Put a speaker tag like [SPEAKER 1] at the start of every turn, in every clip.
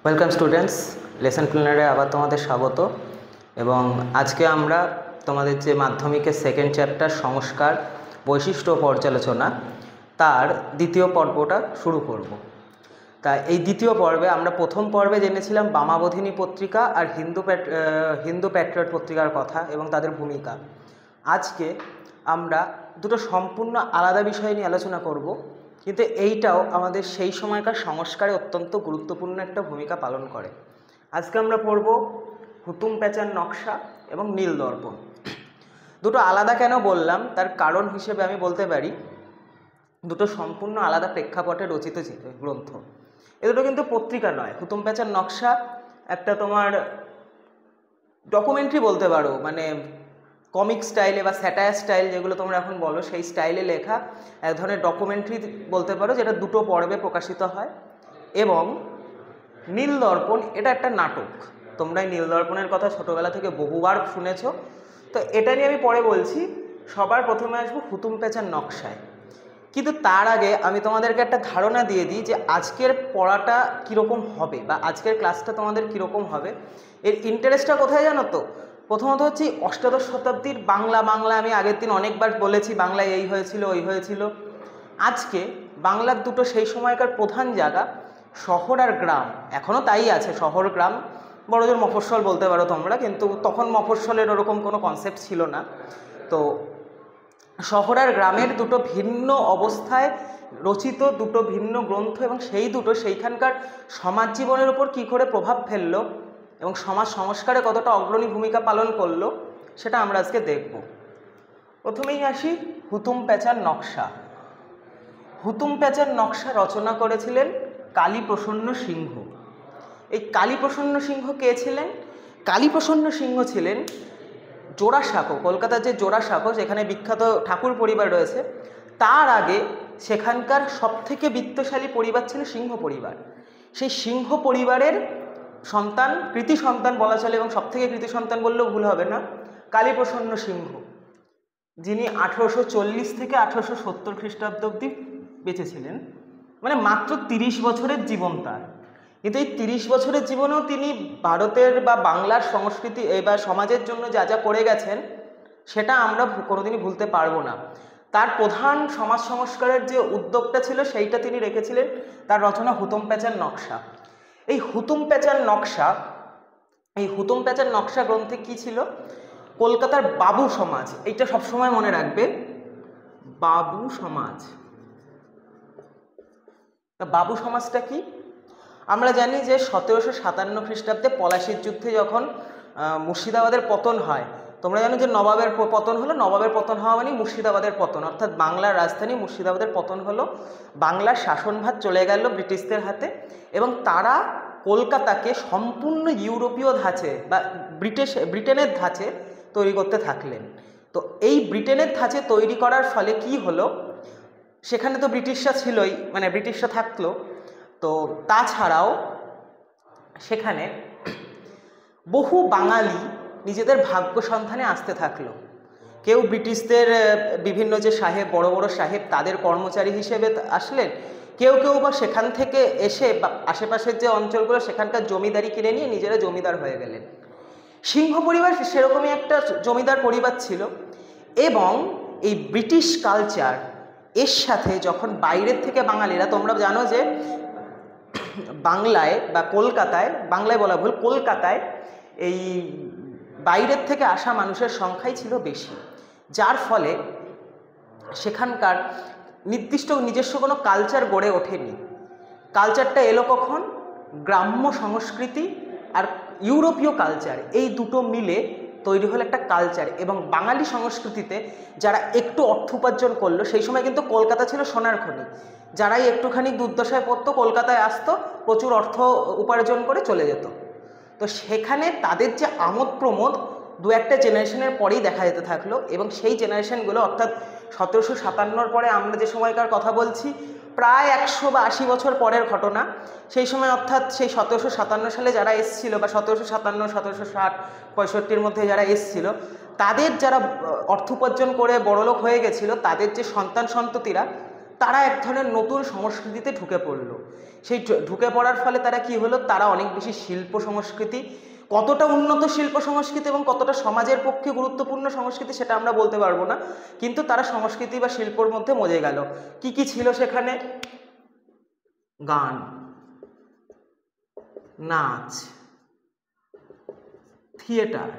[SPEAKER 1] Welcome students, lesson প্ল্যানারে আবার তোমাদের স্বাগত। এবং আজকে আমরা তোমাদের যে মাধ্যমিকের সেকেন্ড চ্যাপ্টার সংস্কার বৈশিষ্ট্য ও পর্যালোচনা তার দ্বিতীয় পর্বটা শুরু করব। তা এই দ্বিতীয় পর্বে আমরা প্রথম পর্বে জেনেছিলাম বামাবোধিনী পত্রিকা আর হিন্দু প্যাট্রিয়ট পত্রিকার কথা এবং তাদের ভূমিকা। আজকে আমরা দুটো সম্পূর্ণ আলাদা বিষয় নিয়ে আলোচনা করব, কিন্তু এইটাও আমাদের সেই সময়কার সংস্কারে অত্যন্ত গুরুত্বপূর্ণ একটা ভূমিকা পালন করে। আজকে আমরা পড়ব হুতুম প্যাঁচার নকশা এবং নীল দর্পণ। দুটো আলাদা কেন বললাম তার কারণ হিসেবে আমি বলতে পারি দুটো সম্পূর্ণ আলাদা প্রেক্ষাপটে রচিত গ্রন্থ। এ দুটো কিন্তু পত্রিকা নয়। হুতুম প্যাঁচার নকশা একটা তোমার ডকুমেন্টারি বলতে পারো, মানে কমিক স্টাইলে বা স্যাটায়ার স্টাইল যেগুলো তোমরা এখন বলো সেই স্টাইলে লেখা এক ধরনের ডকুমেন্টারি বলতে পারো, যেটা দুটো পর্বে প্রকাশিত হয়। এবং নীল দর্পণ এটা একটা নাটক। তোমরা এই নীল দর্পণের কথা ছোটোবেলা থেকে বহুবার শুনেছ, তো এটা নিয়ে আমি পরে বলছি। সবার প্রথমে আসবো হুতুম প্যাঁচার নকশায়। কিন্তু তার আগে আমি তোমাদেরকে একটা ধারণা দিয়ে দিই যে আজকের পড়াটা কীরকম হবে বা আজকের ক্লাসটা তোমাদের কীরকম হবে। এর ইন্টারেস্টটা কোথায় জানো তো? প্রথমত হচ্ছে অষ্টাদশ শতাব্দীর বাংলা আমি আগের দিন অনেকবার বলেছি বাংলায় এই হয়েছিল ওই হয়েছিল। আজকে বাংলার দুটো সেই সময়কার প্রধান জায়গা শহর আর গ্রাম, এখনও তাই আছে, শহর গ্রাম, বড়জোর মফস্বল বলতে পারো তোমরা, কিন্তু তখন মফস্বলের ওরকম কোনো কনসেপ্ট ছিল না। তো শহর আর গ্রামের দুটো ভিন্ন অবস্থায় রচিত দুটো ভিন্ন গ্রন্থ, এবং সেই দুটো সেইখানকার সমাজ জীবনের উপর কী করে প্রভাব ফেললো এবং সমাজ সংস্কারে কতটা অগ্রণী ভূমিকা পালন করলো সেটা আমরা আজকে দেখব। প্রথমেই আসি হুতুম প্যাঁচার নকশা। হুতুম প্যাঁচার নকশা রচনা করেছিলেন কালীপ্রসন্ন সিংহ। এই কালীপ্রসন্ন সিংহ কে ছিলেন? কালীপ্রসন্ন সিংহ ছিলেন জোড়াসাঁকো, কলকাতার যে জোড়াসাঁকো যেখানে বিখ্যাত ঠাকুর পরিবার রয়েছে, তার আগে সেখানকার সবথেকে বিত্তশালী পরিবার ছিল সিংহ পরিবার। সেই সিংহ পরিবারের সন্তান, কৃতি সন্তান বলা চলে, এবং সবথেকে কৃতি সন্তান বললেও ভুল হবে না, কালীপ্রসন্ন সিংহ, যিনি 1840 থেকে 1870 খ্রিস্টাব্দ অব্দি বেঁচেছিলেন। মানে মাত্র 30 বছরের জীবন তার। কিন্তু এই 30 বছরের জীবনেও তিনি ভারতের বা বাংলার সংস্কৃতি বা সমাজের জন্য যা যা করে গেছেন সেটা আমরা কোনোদিনই ভুলতে পারবো না। তার প্রধান সমাজ সংস্কারের যে উদ্যোগটা ছিল সেইটা তিনি রেখেছিলেন তার রচনা হুতুম প্যাঁচার নকশা। এই হুতুম প্যাঁচার নকশা গ্রন্থে কি ছিল? কলকাতার বাবু সমাজ, এইটা সবসময় মনে রাখবে, বাবু সমাজ। বাবু সমাজটা কি? আমরা জানি যে 1757 খ্রিস্টাব্দে পলাশির যুদ্ধে যখন মুর্শিদাবাদের পতন হয়, তোমরা জানো যে নবাবের পতন হলো। নবাবের পতন হওয়া মানে মুর্শিদাবাদের পতন, অর্থাৎ বাংলার রাজধানী মুর্শিদাবাদের পতন হলো। বাংলার শাসনভার চলে গেল ব্রিটিশদের হাতে, এবং তারা কলকাতাকে সম্পূর্ণ ইউরোপীয় ধাঁচে বা ব্রিটেনের ধাঁচে তৈরি করতে থাকলেন। তো এই ব্রিটেনের ধাঁচে তৈরি করার ফলে কি হলো, সেখানে তো ব্রিটিশরা ছিলই, মানে ব্রিটিশরা থাকলো, তো তাছাড়াও সেখানে বহু বাঙালি নিজেদের ভাগ্য সন্ধানে আসতে থাকলো। কেউ ব্রিটিশদের বিভিন্ন যে সাহেব, বড় বড় সাহেব, তাদের কর্মচারী হিসেবে আসলেন। কেউ বা সেখান থেকে এসে বা আশেপাশের যে অঞ্চলগুলো সেখানকার জমিদারি কিনে নিয়ে নিজেরা জমিদার হয়ে গেলেন। সিংহ পরিবার সেরকমই একটা জমিদার পরিবার ছিল। এবং এই ব্রিটিশ কালচার এর সাথে যখন বাইরের থেকে বাঙালিরা, তোমরা জানো যে বাংলায় বা কলকাতায়, বাংলায় বলা ভুল, কলকাতায় এই বাইরের থেকে আসা মানুষের সংখ্যাই ছিল বেশি, যার ফলে সেখানকার নির্দিষ্ট নিজস্ব কোনো কালচার গড়ে ওঠেনি। কালচারটা এলো কখন? গ্রাম্য সংস্কৃতি আর ইউরোপীয় কালচার, এই দুটো মিলে তৈরি হলো একটা কালচার। এবং বাঙালি সংস্কৃতিতে যারা একটু অর্থ উপার্জন করলো, সেই সময় কিন্তু কলকাতা ছিল সোনার খনি, যারাই একটুখানি দুর্দশায় পড়তো কলকাতায় আসতো, প্রচুর অর্থ উপার্জন করে চলে যেত। তো সেখানে তাদের যে আমোদ প্রমোদ দু একটা জেনারেশনের পরেই দেখা যেতে থাকলো। এবং সেই জেনারেশনগুলো, অর্থাৎ 1757 পরে আমরা যে সময়কার কথা বলছি, প্রায় 100 বা 80 বছর পরের ঘটনা। সেই সময়, অর্থাৎ সেই 1757 সালে যারা এসছিল বা 1757, 1760, 65 মধ্যে যারা এসছিল, তাদের যারা অর্থ উপার্জন করে বড়লোক হয়ে গেছিলো, তাদের যে সন্তান সন্ততিরা, তারা এক ধরনের নতুন সংস্কৃতিতে ঢুকে পড়ল। সেই ঢুকে পড়ার ফলে তারা কি হলো, তারা অনেক বেশি শিল্প সংস্কৃতি, কতটা উন্নত শিল্প সংস্কৃতি এবং কতটা সমাজের পক্ষে গুরুত্বপূর্ণ সংস্কৃতি সেটা আমরা বলতে পারবো না, কিন্তু তারা সংস্কৃতি বা শিল্পর মধ্যে মজে গেল। কি কি ছিল সেখানে? গান, নাচ, থিয়েটার।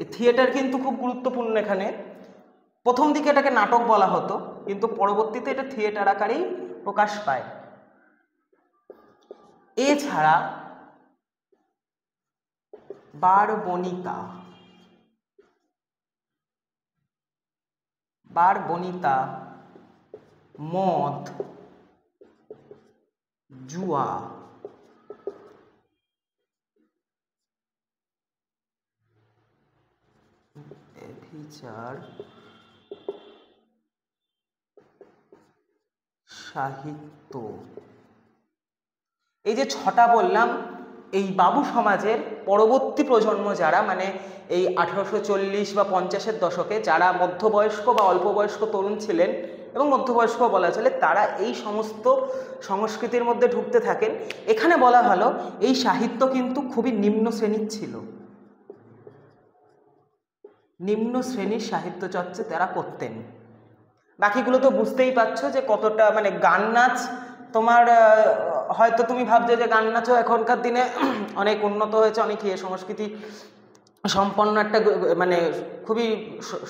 [SPEAKER 1] এই থিয়েটার কিন্তু খুব গুরুত্বপূর্ণ এখানে। প্রথম দিকে এটাকে নাটক বলা হতো, কিন্তু পরবর্তীতে এটা থিয়েটার আকারেই প্রকাশ পায়। এছাড়া বারবনিতা, বারবনিতা, মদ, জুয়া, ব্যভিচার, সাহিত্য, এই যে ছটা বললাম, এই বাবু সমাজের পরবর্তী প্রজন্ম যারা, মানে এই 1840 বা 50-এর দশকে যারা মধ্যবয়স্ক বা অল্প বয়স্ক তরুণ ছিলেন এবং মধ্যবয়স্ক বলা চলে, তারা এই সমস্ত সংস্কৃতির মধ্যে ঢুকতে থাকেন। এখানে বলা হলো এই সাহিত্য কিন্তু খুবই নিম্ন শ্রেণীর ছিল, নিম্ন শ্রেণীর সাহিত্য চর্চা তারা করতেন। বাকিগুলো তো বুঝতেই পারছো যে কতটা, মানে গান নাচ তোমার হয়তো তুমি ভাবছো যে গান নাচও এখনকার দিনে অনেক উন্নত হয়েছে, অনেক সংস্কৃতি সম্পন্ন একটা, মানে খুবই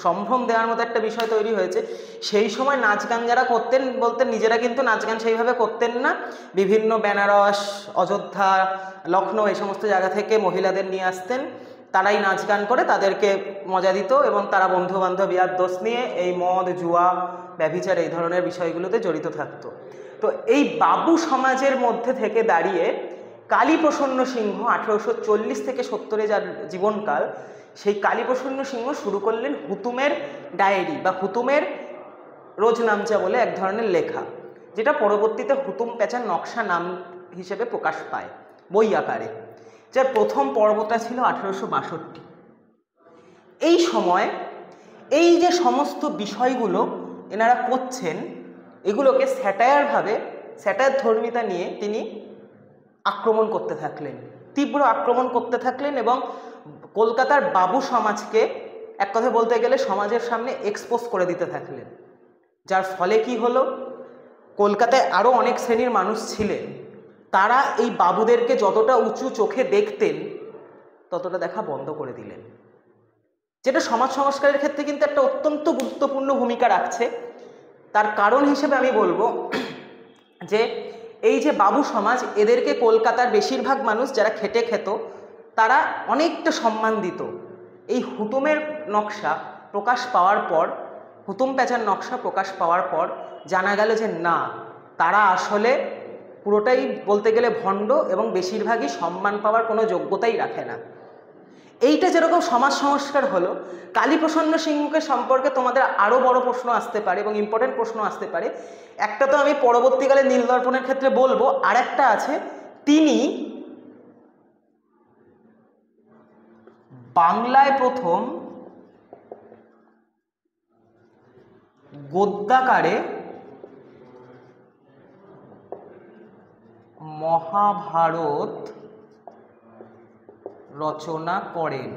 [SPEAKER 1] সম্ভ্রম দেওয়ার মতো একটা বিষয় তৈরি হয়েছে। সেই সময় নাচ গান যারা করতেন, বলতেন নিজেরা কিন্তু নাচ গান সেইভাবে করতেন না, বিভিন্ন বেনারস, অযোধ্যা, লখনৌ এই সমস্ত জায়গা থেকে মহিলাদের নিয়ে আসতেন, তারাই নাচ গান করে তাদেরকে মজা দিত এবং তারা বন্ধু বান্ধব ইয়ার দোষ নিয়ে এই মদ, জুয়া, ব্যভিচার এই ধরনের বিষয়গুলোতে জড়িত থাকতো। তো এই বাবু সমাজের মধ্যে থেকে দাঁড়িয়ে কালীপ্রসন্ন সিংহ 1840 থেকে 70-এ যার জীবনকাল, সেই কালীপ্রসন্ন সিংহ শুরু করলেন হুতুমের ডায়েরি বা হুতুমের রোজনামচা বলে এক ধরনের লেখা, যেটা পরবর্তীতে হুতুম প্যাঁচার নকশা নাম হিসেবে প্রকাশ পায় বই আকারে, যার প্রথম পর্বটা ছিল 1862। এই সময় এই যে সমস্ত বিষয়গুলো এনারা করছেন, এগুলোকে স্যাটায়ারভাবে, স্যাটায়ার ধর্মিতা নিয়ে তিনি আক্রমণ করতে থাকলেন, তীব্র আক্রমণ করতে থাকলেন এবং কলকাতার বাবু সমাজকে এক কথা বলতে গেলে সমাজের সামনে এক্সপোজ করে দিতে থাকলেন। যার ফলে কি হলো, কলকাতায় আরও অনেক শ্রেণীর মানুষ ছিলেন, তারা এই বাবুদেরকে যতটা উঁচু চোখে দেখতেন ততটা দেখা বন্ধ করে দিলেন, যেটা সমাজ সংস্কারের ক্ষেত্রে কিন্তু একটা অত্যন্ত গুরুত্বপূর্ণ ভূমিকা রাখছে। তার কারণ হিসেবে আমি বলবো যে এই যে বাবু সমাজ, এদেরকে কলকাতার বেশিরভাগ মানুষ যারা খেটে খেত তারা অনেকটা সম্মান দিত। এই হুতুমের নকশা প্রকাশ পাওয়ার পর, হুতুম প্যাঁচার নকশা প্রকাশ পাওয়ার পর জানা গেল যে না, তারা আসলে পুরোটাই বলতে গেলে ভণ্ড এবং বেশিরভাগই সম্মান পাওয়ার কোনো যোগ্যতাই রাখে না। এইটা যেরকম সমাজ সংস্কার হলো, কালীপ্রসন্ন সিংহকে সম্পর্কে তোমাদের আরও বড় প্রশ্ন আসতে পারে এবং ইম্পর্টেন্ট প্রশ্ন আসতে পারে। একটা তো আমি পরবর্তীকালে নীলদর্পণের ক্ষেত্রে বলবো, আর একটা আছে, তিনি বাংলায় প্রথম গদ্যাকারে মহাভারত রচনা করেন।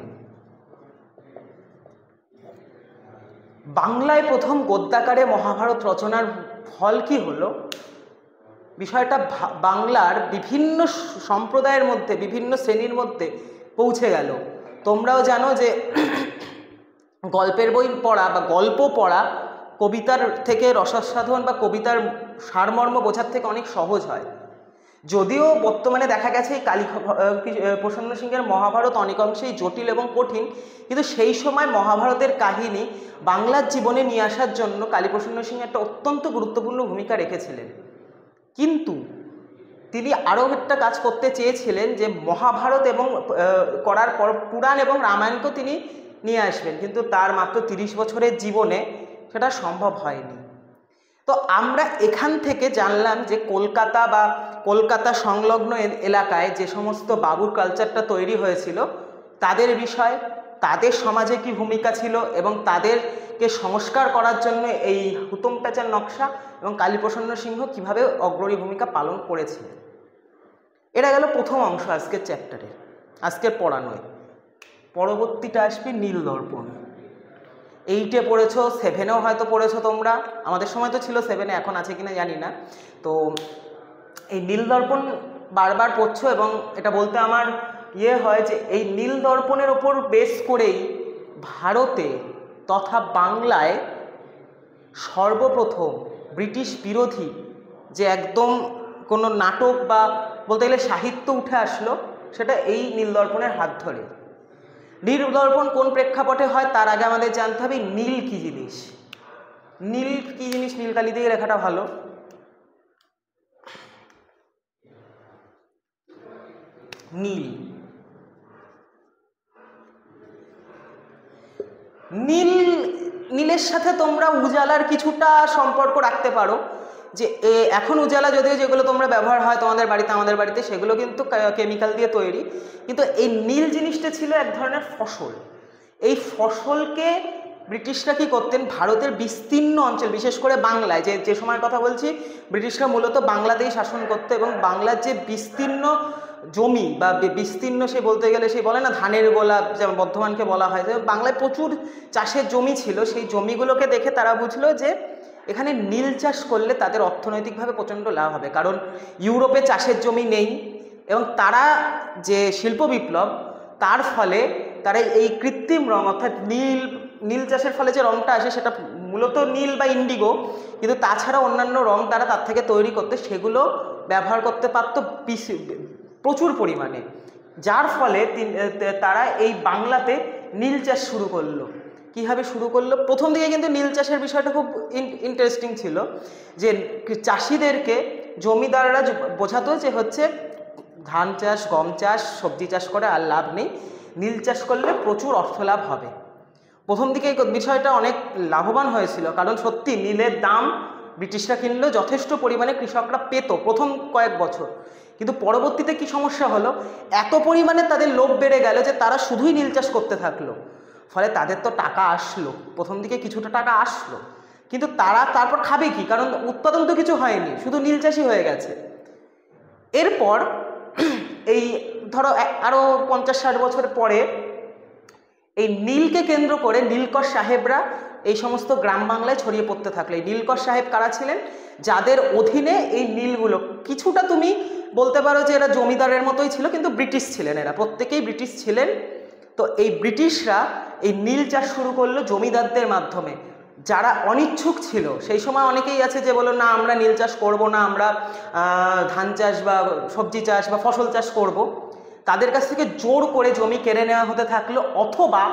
[SPEAKER 1] বাংলায় প্রথম গদ্যাকারে মহাভারত রচনার ফল কি হলো, বিষয়টা বাংলার বিভিন্ন সম্প্রদায়ের মধ্যে, বিভিন্ন শ্রেণীর মধ্যে পৌঁছে গেল। তোমরাও জানো যে গল্পের বই পড়া বা গল্প পড়া কবিতার থেকে রসাস্বাদন বা কবিতার সারমর্ম বোঝার থেকে অনেক সহজ হয়। যদিও বর্তমানে দেখা গেছে এই কালীপ্রসন্ন সিংহের মহাভারত অনেকাংশেই জটিল এবং কঠিন, কিন্তু সেই সময় মহাভারতের কাহিনী বাংলার জীবনে নিয়ে আসার জন্য কালীপ্রসন্ন সিংহ একটা অত্যন্ত গুরুত্বপূর্ণ ভূমিকা রেখেছিলেন। কিন্তু তিনি আরও একটা কাজ করতে চেয়েছিলেন যে মহাভারত এবং করার পর পুরাণ এবং রামায়ণকেও তিনি নিয়ে আসবেন, কিন্তু তার মাত্র 30 বছরের জীবনে সেটা সম্ভব হয়নি। তো আমরা এখান থেকে জানলাম যে কলকাতা বা কলকাতা সংলগ্ন এলাকায় যে সমস্ত বাবুর কালচারটা তৈরি হয়েছিল তাদের বিষয়, তাদের সমাজে কি ভূমিকা ছিল এবং তাদের কে সংস্কার করার জন্য এই হুতম প্যাঁচার নকশা এবং কালীপ্রসন্ন সিংহ কিভাবে অগ্রণী ভূমিকা পালন করেছিলেন। এটা গেল প্রথম অংশ আজকের চ্যাপ্টারে, আজকের পড়ানোয়। পরবর্তীটা আসবে নীলদর্পণ। 8-এ পড়েছো, 7-এও হয়তো পড়েছো তোমরা, আমাদের সময় তো ছিল 7-এ, এখন আছে কিনা জানি না। তো এই নীলদর্পণ বারবার পড়ছো এবং এটা বলতে আমার হয় যে এই নীলদর্পণের ওপর বেস করেই ভারতে তথা বাংলায় সর্বপ্রথম ব্রিটিশ বিরোধী যে একদম কোনো নাটক বা বলতে গেলে সাহিত্য উঠে আসলো, সেটা এই নীলদর্পণের হাত ধরে। নীলদর্পণ কোন প্রেক্ষাপটে হয় তার আগে আমাদের জানতে হবে নীল কি জিনিস। নীল কি জিনিস, নীলকালি দিয়ে লেখাটা ভালো। নীল, নীল, নীলের সাথে তোমরা উজালার কিছুটা সম্পর্ক রাখতে পারো, যে এখন উজালা যদিও যেগুলো তোমরা ব্যবহার হয় তোমাদের বাড়িতে আমাদের বাড়িতে সেগুলো কিন্তু কেমিক্যাল দিয়ে তৈরি, কিন্তু এই নীল জিনিসটা ছিল এক ধরনের ফসল। এই ফসলকে ব্রিটিশরা কী করতেন, ভারতের বিস্তীর্ণ অঞ্চল বিশেষ করে বাংলায়, যে সময়ের কথা বলছি ব্রিটিশরা মূলত বাংলাতেই শাসন করতো, এবং বাংলার যে বিস্তীর্ণ জমি বা বিস্তীর্ণ সে বলতে গেলে সেই বলে না ধানের গোলা, যেমন বর্ধমানকে বলা হয়, যে বাংলায় প্রচুর চাষের জমি ছিল, সেই জমিগুলোকে দেখে তারা বুঝলো যে এখানে নীল চাষ করলে তাদের অর্থনৈতিকভাবে প্রচণ্ড লাভ হবে, কারণ ইউরোপে চাষের জমি নেই এবং তারা যে শিল্প বিপ্লব তার ফলে তারা এই কৃত্রিম রং অর্থাৎ নীল চাষের ফলে যে রংটা আসে সেটা মূলত নীল বা ইন্ডিগো, কিন্তু তাছাড়া অন্যান্য রং তারা তার থেকে তৈরি করতে সেগুলো ব্যবহার করতে পারত প্রচুর পরিমাণে, যার ফলে তারা এই বাংলাতে নীল চাষ শুরু করলো। কীভাবে শুরু করলো? প্রথম দিকে কিন্তু নীল চাষের বিষয়টা খুব ইন্টারেস্টিং ছিল, যে চাষিদেরকে জমিদাররা বোঝাতো যে হচ্ছে ধান চাষ, গম চাষ, সবজি চাষ করে আর লাভ নেই, নীল চাষ করলে প্রচুর অর্থ লাভ হবে। প্রথম দিকে এই বিষয়টা অনেক লাভবান হয়েছিল, কারণ সত্যি নীলের দাম ব্রিটিশরা কিনলেও যথেষ্ট পরিমাণে কৃষকরা পেত প্রথম কয়েক বছর, কিন্তু পরবর্তীতে কি সমস্যা হলো, এত পরিমাণে তাদের লোভ বেড়ে গেল যে তারা শুধুই নীল চাষ করতে থাকলো, ফলে তাদের তো টাকা আসলো, প্রথম দিকে কিছুটা টাকা আসলো, কিন্তু তারা তারপর খাবে কি, কারণ উৎপাদন তো কিছু হয়নি, শুধু নীল চাষই হয়ে গেছে। এরপর এই ধরো আরও 50-60 বছর পরে এই নীলকে কেন্দ্র করে নীলকর সাহেবরা এই সমস্ত গ্রাম বাংলায় ছড়িয়ে পড়তে থাকলো। এই নীলকর সাহেব কারা ছিলেন? যাদের অধীনে এই নীলগুলো, কিছুটা তুমি বলতে পারো যে এরা জমিদারের মতোই ছিল, কিন্তু ব্রিটিশ ছিলেন, এরা প্রত্যেকেই ব্রিটিশ ছিলেন। তো এই ব্রিটিশরা এই নীল চাষ শুরু করলো জমিদারদের মাধ্যমে, যারা অনিচ্ছুক ছিল। সেই সময় অনেকেই আছে যে বলো না আমরা নীল চাষ করবো না, আমরা ধান চাষ বা সবজি চাষ বা ফসল চাষ করব, তাদের কাছ থেকে জোর করে জমি কেড়ে নেওয়া হতে থাকলো, অথবা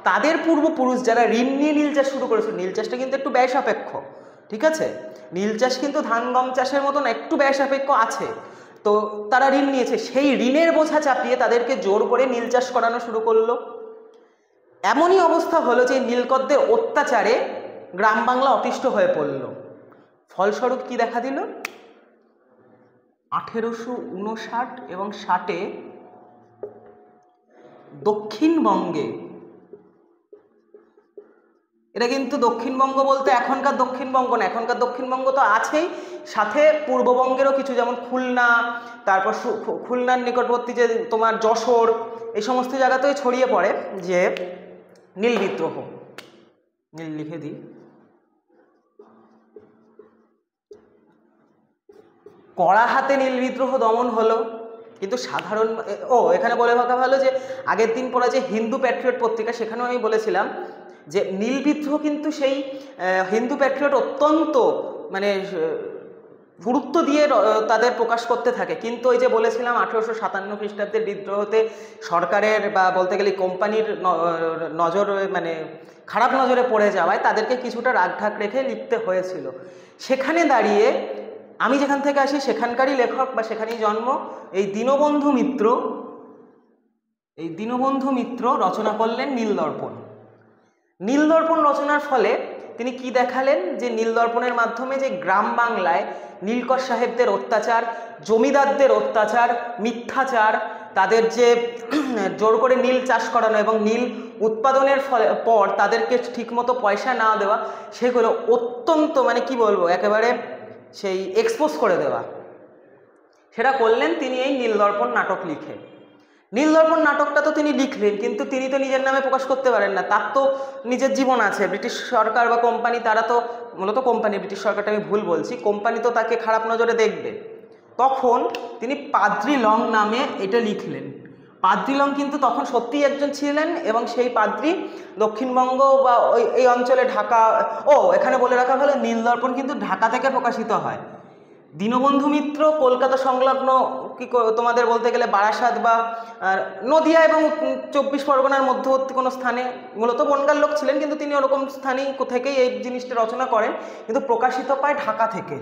[SPEAKER 1] তাদের পূর্বপুরুষ যারা ঋণ নিয়ে নীল চাষ শুরু করেছিল, নীল চাষটা কিন্তু একটু ব্যয় সাপেক্ষ, ঠিক আছে, নীল চাষ কিন্তু ধান গম চাষের মতন একটু ব্যয় সাপেক্ষ আছে, তো তারা ঋণ নিয়েছে, সেই ঋণের বোঝা চাপিয়ে তাদেরকে জোর করে নীল চাষ করানো শুরু করলো। এমনই অবস্থা হলো যে নীলকরদের অত্যাচারে গ্রাম বাংলা অতিষ্ঠ হয়ে পড়ল। ফলস্বরূপ কি দেখা দিল? 1859 এবং 60-এ দক্ষিণবঙ্গে, এটা কিন্তু দক্ষিণবঙ্গ বলতে এখনকার দক্ষিণবঙ্গ না, এখনকার দক্ষিণবঙ্গ তো আছেই, সাথে পূর্ববঙ্গেরও কিছু, যেমন খুলনা, তারপর খুলনার নিকটবর্তী যে তোমার যশোর, এই সমস্ত জায়গাতেই ছড়িয়ে পড়ে যে নীল বিদ্রোহ। নীল লিখে দিই। কড়া হাতে নীল বিদ্রোহ দমন হলো, কিন্তু সাধারণ এখানে বলে থাকা ভালো যে আগের দিন পড়া যে হিন্দু প্যাট্রিয়ট পত্রিকা, সেখানেও আমি বলেছিলাম যে নীল বিদ্রোহ কিন্তু সেই হিন্দু প্যাট্রিয়ট অত্যন্ত মানে গুরুত্ব দিয়ে তাদের প্রকাশ করতে থাকে, কিন্তু ওই যে বলেছিলাম 1857 খ্রিস্টাব্দের বিদ্রোহতে সরকারের বা বলতে গেলে কোম্পানির নজর মানে খারাপ নজরে পড়ে যাওয়ায় তাদেরকে কিছুটা রাগঢাক রেখে লিখতে হয়েছিল। সেখানে দাঁড়িয়ে আমি যেখান থেকে আসি সেখানকারই লেখক বা সেখানেই জন্ম এই দীনবন্ধু মিত্র রচনা করলেন নীলদর্পণ। নীলদর্পণ রচনার ফলে তিনি কি দেখালেন, যে নীলদর্পণের মাধ্যমে যে গ্রাম বাংলায় নীলকর সাহেবদের অত্যাচার, জমিদারদের অত্যাচার, মিথ্যাচার, তাদের যে জোর করে নীল চাষ করানো এবং নীল উৎপাদনের পর তাদেরকে ঠিকমতো পয়সা না দেওয়া, সেগুলো অত্যন্ত মানে কি বলবো একেবারে সেই এক্সপোজ করে দেওয়া, সেটা করলেন তিনি এই নীলদর্পণ নাটক লিখে। নীলদর্পণ নাটকটা তো তিনি লিখলেন, কিন্তু তিনি তো নিজের নামে প্রকাশ করতে পারেন না, তার তো নিজের জীবন আছে। ব্রিটিশ সরকার বা কোম্পানি, তারা তো মূলত কোম্পানি, ব্রিটিশ সরকারটা আমি ভুল বলছি, কোম্পানি তো তাকে খারাপ নজরে দেখবে। তখন তিনি পাদ্রি লং নামে এটা লিখলেন। পাদ্রি লং কিন্তু তখন সত্যিই একজন ছিলেন, এবং সেই পাদ্রি দক্ষিণবঙ্গ বা এই অঞ্চলে ঢাকা, এখানে বলে রাখা হলো নীলদর্পণ কিন্তু ঢাকা থেকে প্রকাশিত হয়। দীনবন্ধু মিত্র কলকাতা সংলগ্ন তোমাদের বলতে গেলে বারাসাত বা নদিয়া এবং 24 পরগনার মধ্যবর্তী কোনো স্থানে, মূলত বনগাঁর লোক ছিলেন, কিন্তু তিনি ওরকম স্থানেই থেকেই এই জিনিসটা রচনা করেন, কিন্তু প্রকাশিত পায় ঢাকা থেকে।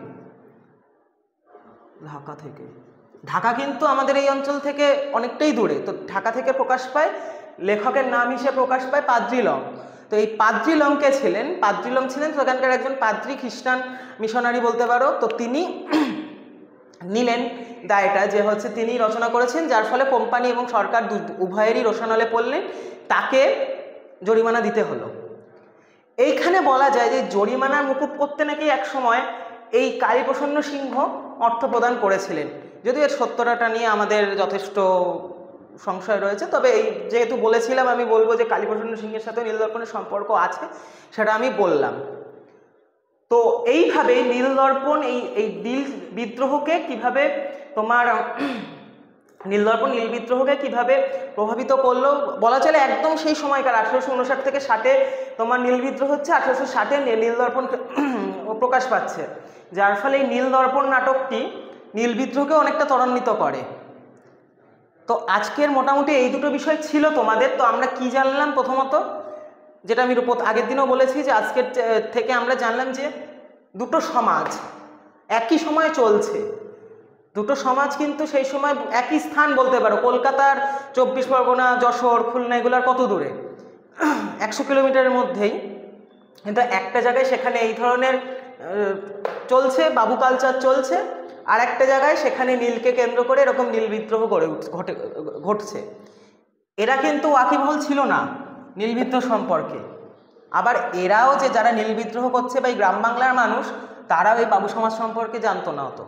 [SPEAKER 1] ঢাকা কিন্তু আমাদের এই অঞ্চল থেকে অনেকটাই দূরে, তো ঢাকা থেকে প্রকাশ পায়, লেখকের নাম হিসেবে প্রকাশ পায় পাদ্রি লং। তো এই পাদ্রি লং কে ছিলেন? পাদ্রি লং ছিলেন সেখানকার একজন পাদ্রি, খ্রিস্টান মিশনারি বলতে পারো। তো তিনি নিলেন দায়টা যে হচ্ছে তিনি রচনা করেছেন, যার ফলে কোম্পানি এবং সরকার উভয়েরই রোষানলে পড়লেন, তাকে জরিমানা দিতে হলো। এইখানে বলা যায় যে জরিমানার মুকুব করতে নাকি একসময় এই কালীপ্রসন্ন সিংহ অর্থ প্রদান করেছিলেন, যদিও এর সত্যতাটা নিয়ে আমাদের যথেষ্ট সংশয় রয়েছে। তবে এই যেহেতু বলেছিলাম, আমি বলবো যে কালীপ্রসন্ন সিংহের সাথে নীলদর্পণের সম্পর্ক আছে, সেটা আমি বললাম। তো এইভাবে নীলদর্পণ এই নীল বিদ্রোহকে কিভাবে তোমার নীলদর্পণ নীল বিদ্রোহকে কিভাবে প্রভাবিত করলো বলা চলে একদম সেই সময়কার 1859 থেকে 60-এ তোমার নীল বিদ্রোহ হচ্ছে, 1860-এ নীলদর্পণ প্রকাশ পাচ্ছে, যার ফলে এই নীলদর্পণ নাটকটি নীল বিদ্রোহকে অনেকটা ত্বরান্বিত করে। তো আজকের মোটামুটি এই দুটো বিষয় ছিল তোমাদের। তো আমরা কি জানলাম? প্রথমত, যেটা আমি আগের দিনও বলেছি, যে আজকের থেকে আমরা জানলাম যে দুটো সমাজ একই সময়ে চলছে, দুটো সমাজ কিন্তু সেই সময় একই স্থান বলতে পারো, কলকাতার 24 পরগনা, যশোর, খুলনা এগুলার কত দূরে, 100 কিলোমিটারের মধ্যেই, কিন্তু একটা জায়গায় সেখানে এই ধরনের চলছে, বাবু কালচার চলছে, আর একটা জায়গায় সেখানে নীলকে কেন্দ্র করে এরকম নীল বিদ্রোহ ঘটছে। এরা কিন্তু ওয়াকিবহাল ছিল না নীল বিদ্রোহ সম্পর্কে। আবার এরাও যে যারা নীল বিদ্রোহ করছে বা এই গ্রাম বাংলার মানুষ, তারাও এই বাবু সমাজ সম্পর্কে জানতো না অত,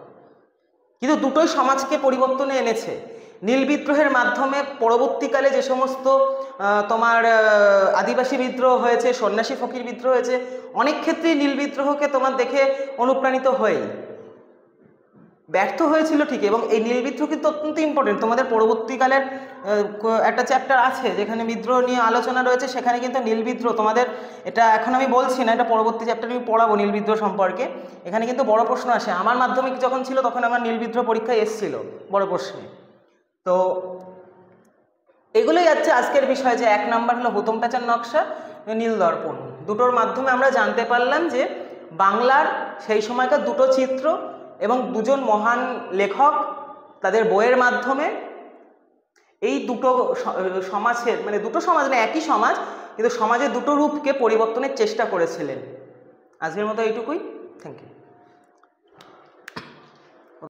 [SPEAKER 1] কিন্তু দুটোই সমাজকে পরিবর্তনে এনেছে। নীল বিদ্রোহের মাধ্যমে পরবর্তীকালে যে সমস্ত তোমার আদিবাসী বিদ্রোহ হয়েছে, সন্ন্যাসী ফকির বিদ্রোহ হয়েছে, অনেক ক্ষেত্রেই নীল বিদ্রোহকে তোমার দেখে অনুপ্রাণিত হয়েই ব্যর্থ হয়েছিল ঠিক। এবং এই নীল বিদ্রোহ কিন্তু অত্যন্ত ইম্পর্টেন্ট, তোমাদের পরবর্তীকালের একটা চ্যাপ্টার আছে যেখানে বিদ্রোহ নিয়ে আলোচনা রয়েছে, সেখানে কিন্তু নীল বিদ্রোহ তোমাদের, এটা এখন আমি বলছি না, এটা পরবর্তী চ্যাপ্টারে আমি পড়াবো নীল বিদ্রোহ সম্পর্কে। এখানে কিন্তু বড় প্রশ্ন আসে, আমার মাধ্যমিক যখন ছিল তখন আমার নীল বিদ্রোহ পরীক্ষায় এসেছিল বড় প্রশ্নে। তো এগুলোই যাচ্ছে আজকের বিষয়, যে 1 নম্বর হলো হুতম প্যাঁচার নকশা, নীলদর্পণ। দুটোর মাধ্যমে আমরা জানতে পারলাম যে বাংলার সেই সময়কার দুটো চিত্র এবং দুজন মহান লেখক তাদের বইয়ের মাধ্যমে এই দুটো সমাজের, মানে দুটো সমাজ না একই সমাজ, কিন্তু সমাজের দুটো রূপকে পরিবর্তনের চেষ্টা করেছিলেন। আজকের মতো এইটুকুই, থ্যাংক ইউ।